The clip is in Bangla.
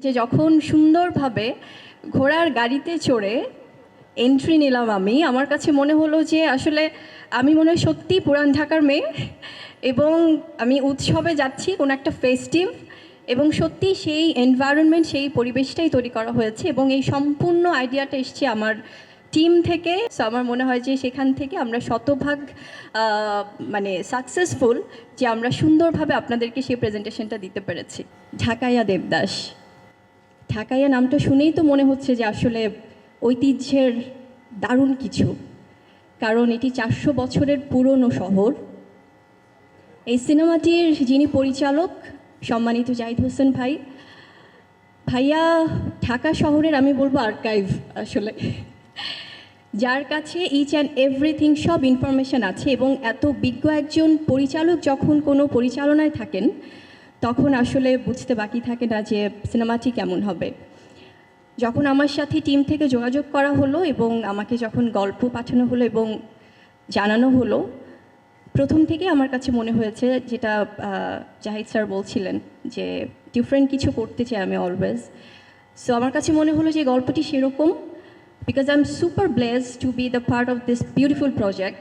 যে যখন সুন্দরভাবে ঘোড়ার গাড়িতে চড়ে এন্ট্রি নিলাম আমার কাছে মনে হলো যে আসলে আমি মনে হয় সত্যিই পুরান ঢাকার মেয়ে এবং আমি উৎসবে যাচ্ছি কোনো একটা ফেস্টিভ এবং সত্যি সেই এনভায়রনমেন্ট সেই পরিবেশটাই তৈরি করা হয়েছে এবং এই সম্পূর্ণ আইডিয়াটা এসছে আমার টিম থেকে। সো আমার মনে হয় যে সেখান থেকে আমরা শতভাগ মানে সাকসেসফুল যে আমরা সুন্দরভাবে আপনাদেরকে সেই প্রেজেন্টেশনটা দিতে পেরেছি। ঢাকাইয়া দেবদাস, ঢাকাইয়া নামটা শুনেই তো মনে হচ্ছে যে আসলে ঐতিহ্যের দারুণ কিছু, কারণ এটি 400 বছরের পুরনো শহর। এই সিনেমাটির যিনি পরিচালক সম্মানিত জাহিদ হোসেন ভাইয়া ঢাকা শহরের আমি বলবো আর্কাইভ আসলে, যার কাছে ইচ অ্যান্ড এভরিথিং সব ইনফরমেশান আছে এবং এত বিজ্ঞ একজন পরিচালক যখন কোনো পরিচালনায় থাকেন তখন আসলে বুঝতে বাকি থাকে না যে সিনেমাটি কেমন হবে। যখন আমার সাথে টিম থেকে যোগাযোগ করা হলো এবং আমাকে যখন গল্প পাঠানো হলো এবং জানানো হলো, প্রথম থেকে আমার কাছে মনে হয়েছে যেটা জাহিদ স্যার বলছিলেন যে ডিফারেন্ট কিছু করতে চাই আমি অলওয়েজ। সো আমার কাছে মনে হলো যে গল্পটি সেরকম, because I am super blessed two B the part of this beautiful project.